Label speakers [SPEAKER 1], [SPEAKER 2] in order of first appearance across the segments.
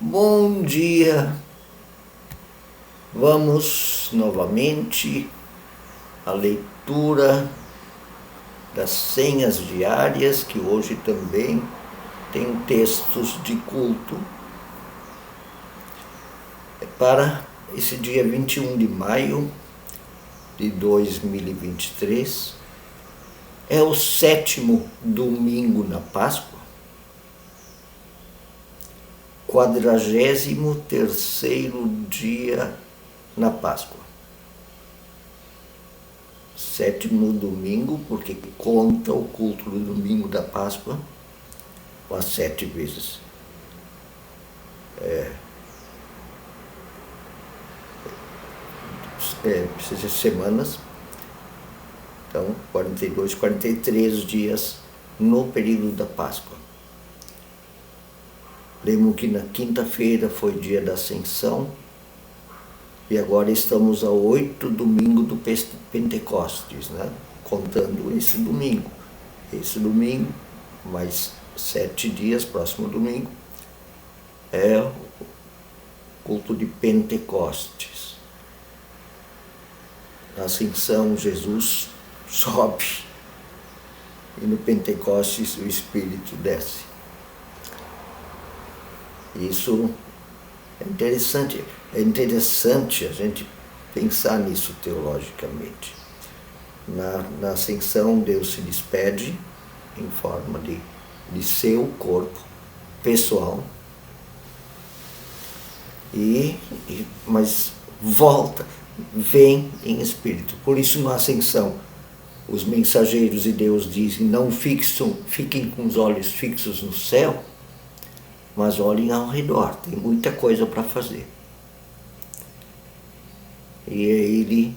[SPEAKER 1] Bom dia! Vamos novamente à leitura das senhas diárias, que hoje também tem textos de culto. Para esse dia 21 de maio de 2023, é o 7º domingo na Páscoa, 43º dia na Páscoa. 7º domingo, porque conta o culto do domingo da Páscoa com as 7 vezes. Semanas, então 42, 43 dias no período da Páscoa. Lembro que na quinta-feira foi dia da Ascensão e agora estamos a 8 domingo do Pentecostes, né? Contando esse domingo. Esse domingo, mais 7 dias, próximo domingo, é o culto de Pentecostes. Na Ascensão, Jesus sobe e no Pentecostes o Espírito desce. Isso é interessante a gente pensar nisso teologicamente. Na Ascensão, Deus se despede em forma de seu corpo pessoal, mas volta, vem em espírito. Por isso, na Ascensão, os mensageiros de Deus dizem: não fiquem com os olhos fixos no céu, mas olhem ao redor, tem muita coisa para fazer. E ele,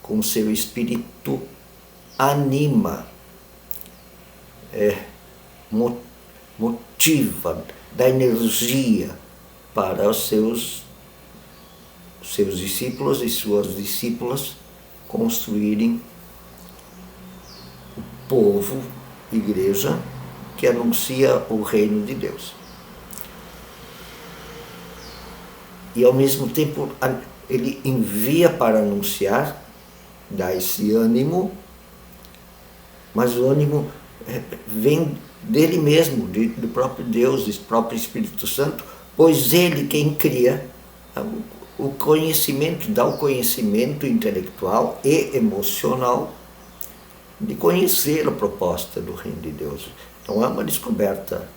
[SPEAKER 1] com seu espírito, anima, motiva, dá energia para os seus discípulos e suas discípulas construírem o povo, igreja, que anuncia o reino de Deus. E ao mesmo tempo ele envia para anunciar, dá esse ânimo, mas o ânimo vem dele mesmo, do próprio Deus, do próprio Espírito Santo, pois ele quem cria o conhecimento, dá o conhecimento intelectual e emocional de conhecer a proposta do reino de Deus. Não é uma descoberta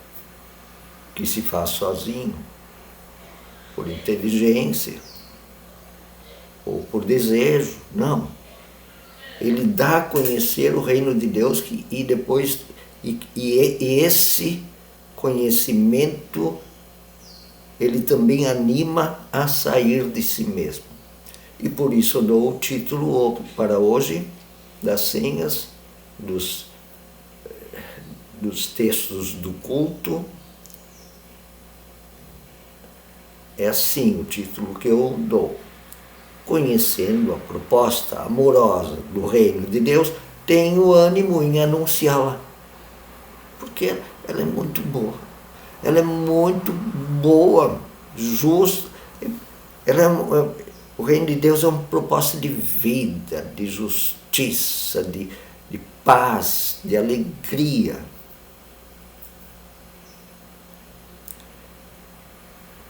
[SPEAKER 1] que se faz sozinho, por inteligência ou por desejo, não. Ele dá a conhecer o reino de Deus e esse conhecimento ele também anima a sair de si mesmo. E por isso eu dou o título para hoje das senhas, dos textos do culto. É assim o título que eu dou: conhecendo a proposta amorosa do reino de Deus, tenho ânimo em anunciá-la, porque ela é muito boa, justa. O reino de Deus é uma proposta de vida, de justiça, de paz, de alegria.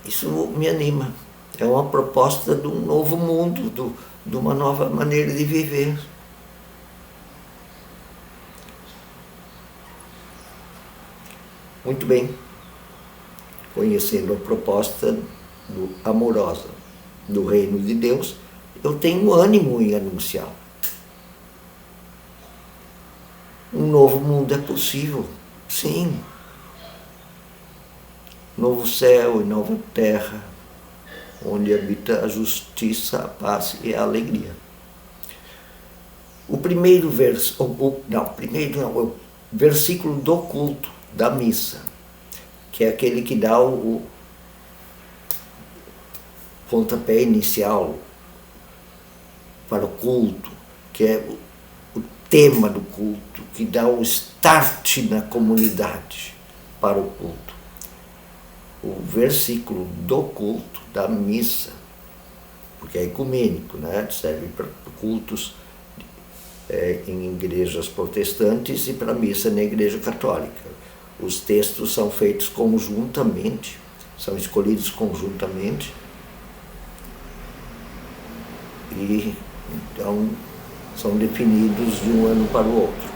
[SPEAKER 1] Isso me anima. É uma proposta de um novo mundo, de uma nova maneira de viver. Muito bem. Conhecendo a proposta amorosa do reino de Deus, eu tenho ânimo em anunciá-la. Um novo mundo é possível, sim. Novo céu e nova terra, onde habita a justiça, a paz e a alegria. O versículo do culto, da missa, que é aquele que dá o pontapé inicial para o culto, que é o tema do culto, que dá o start na comunidade para o culto. o versículo do culto da missa, porque é ecumênico, né? Serve para cultos em igrejas protestantes e para missa na igreja católica. Os textos são feitos conjuntamente, são escolhidos conjuntamente e então são definidos de um ano para o outro.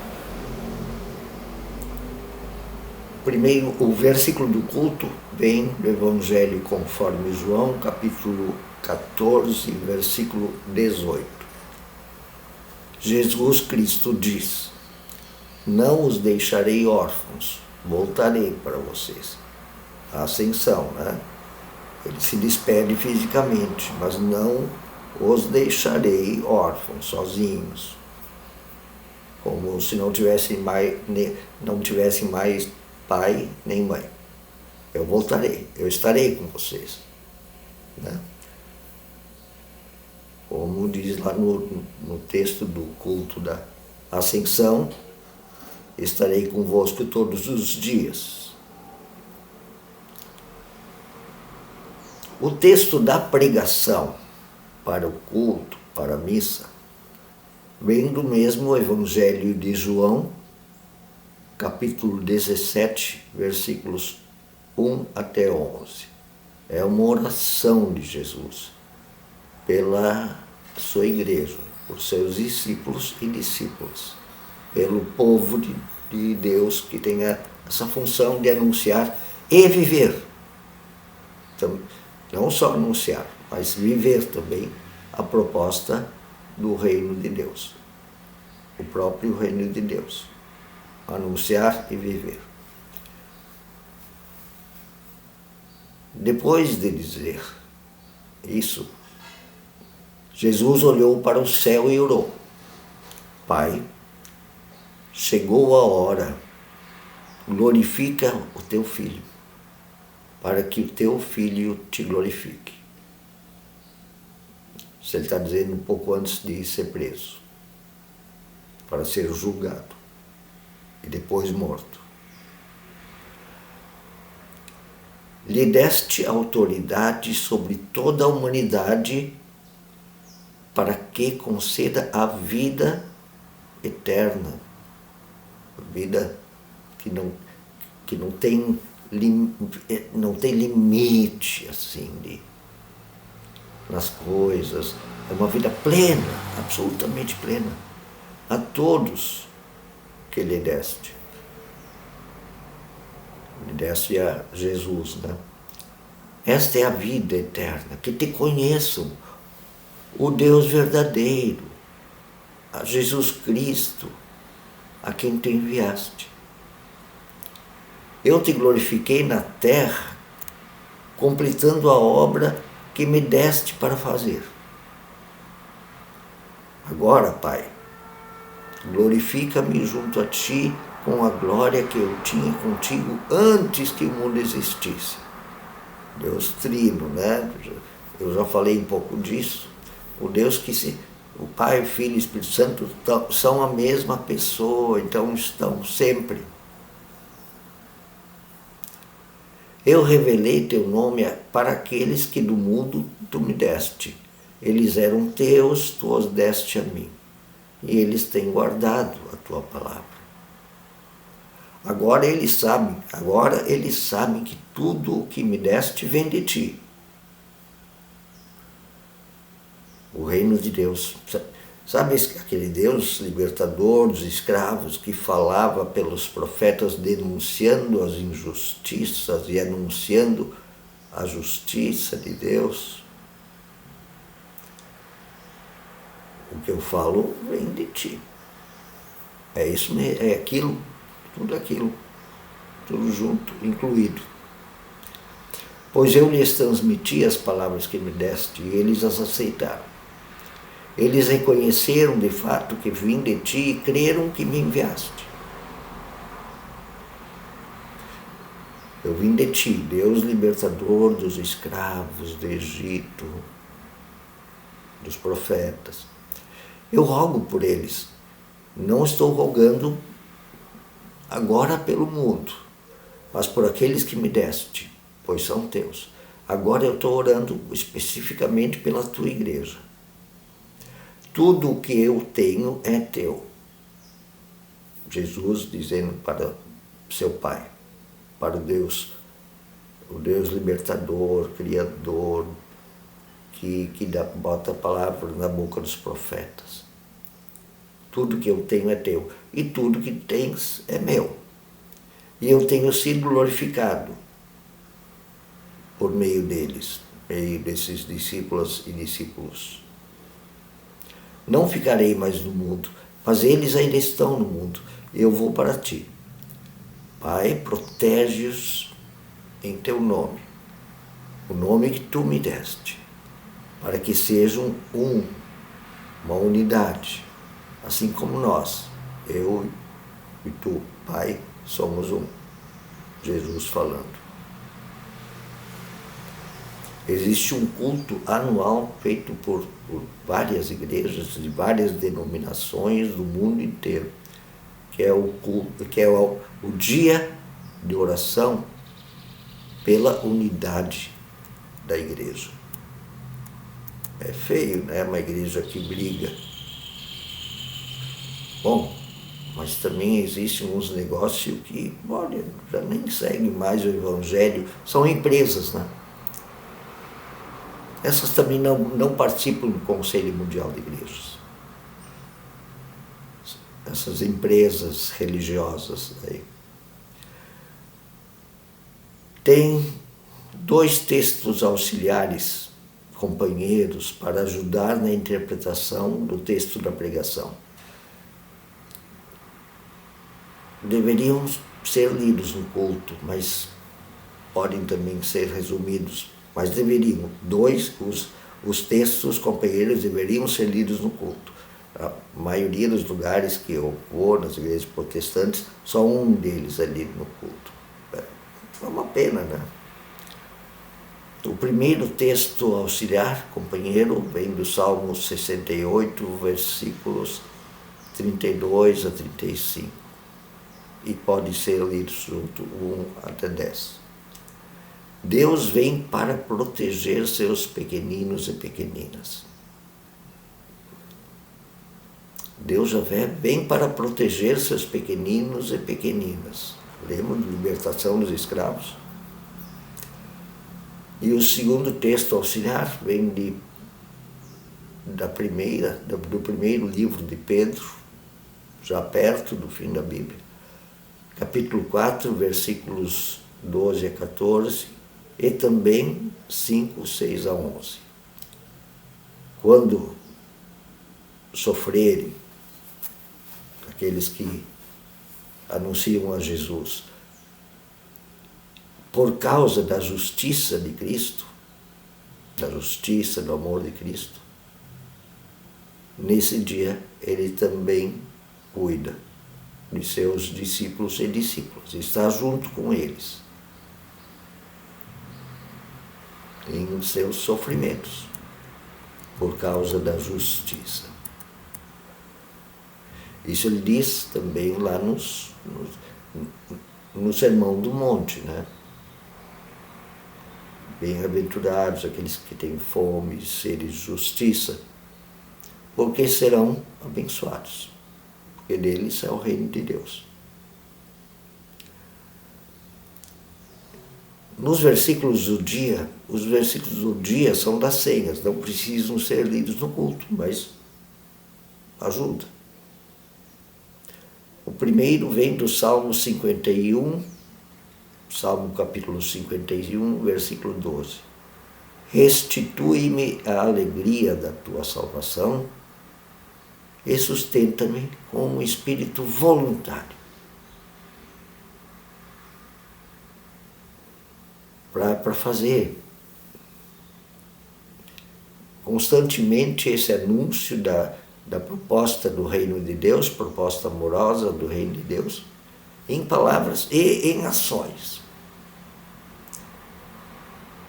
[SPEAKER 1] Primeiro, o versículo do culto vem do Evangelho conforme João, capítulo 14, versículo 18. Jesus Cristo diz: não os deixarei órfãos, voltarei para vocês. A ascensão, né? Ele se despede fisicamente, mas não os deixarei órfãos, sozinhos, como se não tivessem mais pai nem mãe. Eu voltarei, eu estarei com vocês, né? Como diz lá no texto do culto da Ascensão, estarei convosco todos os dias. O texto da pregação para o culto, para a missa, vem do mesmo Evangelho de João, capítulo 17, versículos 1 até 11. É uma oração de Jesus pela sua igreja, por seus discípulos e discípulas, pelo povo de Deus que tem essa função de anunciar e viver. Então, não só anunciar, mas viver também a proposta do reino de Deus, o próprio reino de Deus. Anunciar e viver. Depois de dizer isso, Jesus olhou para o céu e orou: Pai, chegou a hora, glorifica o teu filho, para que o teu filho te glorifique. Isso ele está dizendo um pouco antes de ser preso, para ser julgado e depois morto. Lhe deste autoridade sobre toda a humanidade para que conceda a vida eterna, a vida que não tem limite assim nas coisas, é uma vida plena, absolutamente plena, a todos que lhe deste. Lhe deste a Jesus, né? Esta é a vida eterna, que te conheçam, o Deus verdadeiro, a Jesus Cristo, a quem tu enviaste. Eu te glorifiquei na terra, completando a obra que me deste para fazer. Agora, Pai, glorifica-me junto a ti com a glória que eu tinha contigo antes que o mundo existisse. Deus trino, né? Eu já falei um pouco disso. O Deus o Pai, o Filho e o Espírito Santo são a mesma pessoa, então estão sempre. Eu revelei teu nome para aqueles que do mundo tu me deste. Eles eram teus, tu os deste a mim. E eles têm guardado a tua palavra. Agora eles sabem que tudo o que me deste vem de ti. O reino de Deus. Sabe aquele Deus libertador dos escravos que falava pelos profetas denunciando as injustiças e anunciando a justiça de Deus? O que eu falo vem de ti. É isso mesmo, é aquilo, tudo junto, incluído. Pois eu lhes transmiti as palavras que me deste e eles as aceitaram. Eles reconheceram de fato que vim de ti e creram que me enviaste. Eu vim de ti, Deus libertador dos escravos do Egito, dos profetas. Eu rogo por eles. Não estou rogando agora pelo mundo, mas por aqueles que me deste, pois são teus. Agora eu estou orando especificamente pela tua igreja. Tudo o que eu tenho é teu. Jesus dizendo para seu Pai, para o Deus libertador, criador, que bota a palavra na boca dos profetas. Tudo que eu tenho é teu, e tudo que tens é meu. E eu tenho sido glorificado por meio deles, meio desses discípulos e discípulos. Não ficarei mais no mundo, mas eles ainda estão no mundo. Eu vou para ti. Pai, protege-os em teu nome, o nome que tu me deste, para que sejam uma unidade, assim como nós, eu e tu, Pai, somos um. Jesus falando. Existe um culto anual feito por várias igrejas de várias denominações do mundo inteiro, que é o dia de oração pela unidade da igreja. É feio, né? Uma igreja que briga. Bom, mas também existem uns negócios que, olha, já nem seguem mais o evangelho, são empresas, né? Essas também não participam do Conselho Mundial de Igrejas. Essas empresas religiosas aí. Tem 2 textos auxiliares, companheiros, para ajudar na interpretação do texto da pregação. Deveriam ser lidos no culto, mas podem também ser resumidos. Mas deveriam, os textos companheiros deveriam ser lidos no culto. A maioria dos lugares que eu vou, nas igrejas protestantes, só um deles é lido no culto. É uma pena, né? O primeiro texto auxiliar, companheiro, vem do Salmo 68, versículos 32 a 35. E pode ser lido junto 1 até 10. Deus vem para proteger seus pequeninos e pequeninas. Deus Javé vem para proteger seus pequeninos e pequeninas. Lembra da libertação dos escravos? E o segundo texto auxiliar vem do primeiro livro de Pedro, já perto do fim da Bíblia. Capítulo 4, versículos 12 a 14, e também 5, 6 a 11. Quando sofrerem aqueles que anunciam a Jesus, por causa da justiça de Cristo, da justiça, do amor de Cristo, nesse dia ele também cuida de seus discípulos e discípulas, está junto com eles em seus sofrimentos, por causa da justiça. Isso ele diz também lá no Sermão do Monte, né? Bem-aventurados aqueles que têm fome de sede de justiça, porque serão abençoados, porque deles é o reino de Deus. Nos versículos do dia, os versículos do dia são das senhas, não precisam ser lidos no culto, mas ajuda. O primeiro vem do Salmo 51, Salmo capítulo 51, versículo 12. Restitui-me a alegria da tua salvação e sustenta-me com um espírito voluntário. Para fazer constantemente esse anúncio da proposta do reino de Deus, proposta amorosa do reino de Deus, em palavras e em ações.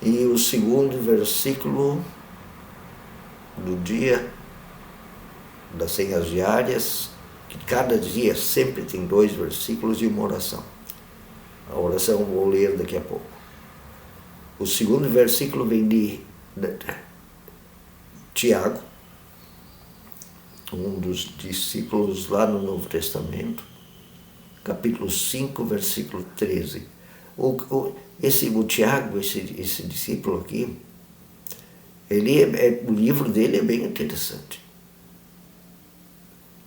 [SPEAKER 1] E o segundo versículo do dia, das senhas diárias, que cada dia sempre tem 2 versículos e uma oração. A oração eu vou ler daqui a pouco. O segundo versículo vem de Tiago, um dos discípulos lá no Novo Testamento, capítulo 5, versículo 13. O Tiago, esse discípulo aqui, o livro dele é bem interessante.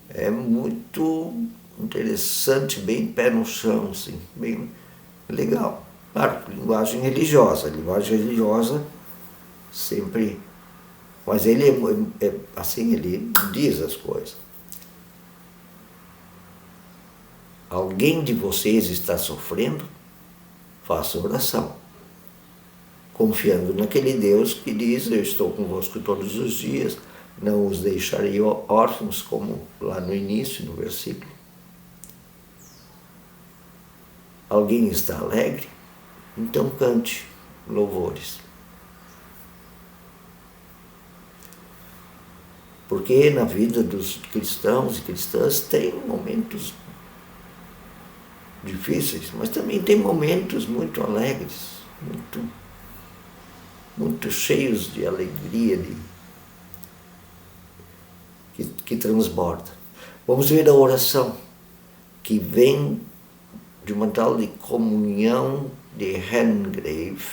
[SPEAKER 1] É muito interessante, bem pé no chão, assim, bem legal. Claro, linguagem religiosa sempre... Mas ele assim, ele diz as coisas. Alguém de vocês está sofrendo? Faça oração, confiando naquele Deus que diz: eu estou convosco todos os dias, não os deixarei órfãos, como lá no início, no versículo. Alguém está alegre? Então cante louvores. Porque na vida dos cristãos e cristãs tem momentos difíceis, mas também tem momentos muito alegres, muito cheios de alegria, que transborda. Vamos ver a oração que vem de uma tal de comunhão de Hengrave,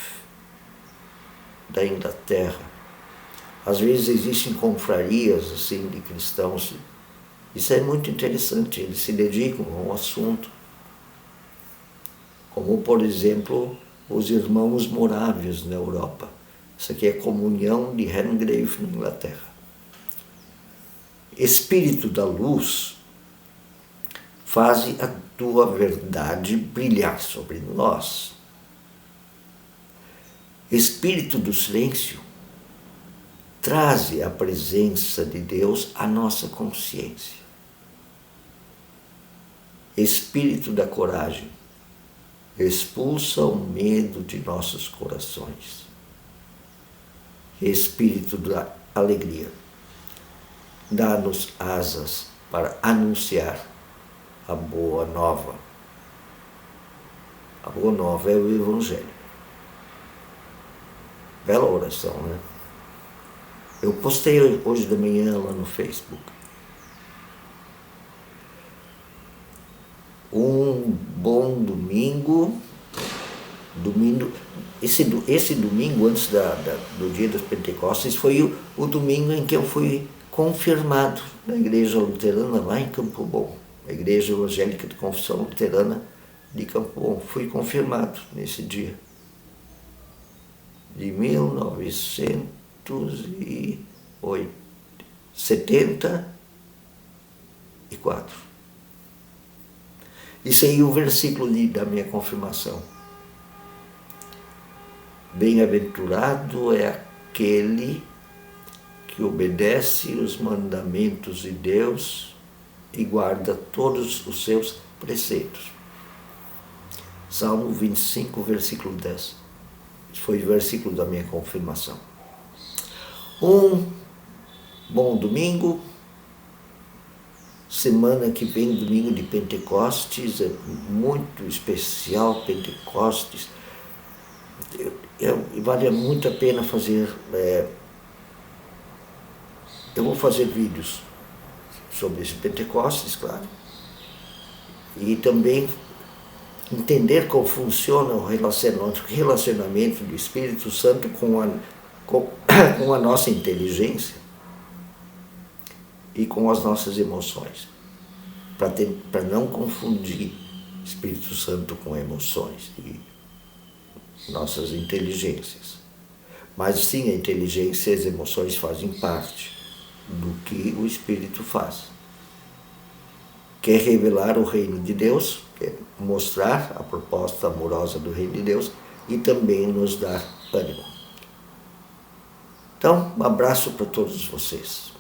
[SPEAKER 1] da Inglaterra. Às vezes existem confrarias assim, de cristãos. Isso é muito interessante, eles se dedicam a um assunto. Como, por exemplo, os irmãos morávios na Europa. Isso aqui é a comunhão de Hengrave, na Inglaterra. Espírito da luz, faze a tua verdade brilhar sobre nós. Espírito do silêncio, traze a presença de Deus à nossa consciência. Espírito da coragem, expulsa o medo de nossos corações. Espírito da alegria, dá-nos asas para anunciar a boa nova. A boa nova é o Evangelho. Bela oração, né? Eu postei hoje de manhã lá no Facebook. Um bom domingo. Esse domingo, antes do dia dos Pentecostes, foi o domingo em que eu fui confirmado na Igreja Luterana lá em Campo Bom. A Igreja Evangélica de Confissão Luterana de Campo Bom. Fui confirmado nesse dia. De 1974. Isso aí é o versículo da minha confirmação. Bem-aventurado é aquele que obedece os mandamentos de Deus e guarda todos os seus preceitos. Salmo 25, versículo 10. Esse foi o versículo da minha confirmação. Um bom domingo. Semana que vem, domingo de Pentecostes, é muito especial, Pentecostes. Vale muito a pena fazer... eu vou fazer vídeos sobre esse Pentecostes, claro. E também entender como funciona o relacionamento do Espírito Santo com a nossa inteligência e com as nossas emoções, para não confundir Espírito Santo com emoções e nossas inteligências. Mas sim, a inteligência e as emoções fazem parte do que o Espírito faz. Quer revelar o reino de Deus, quer mostrar a proposta amorosa do reino de Deus e também nos dar ânimo. Então, um abraço para todos vocês.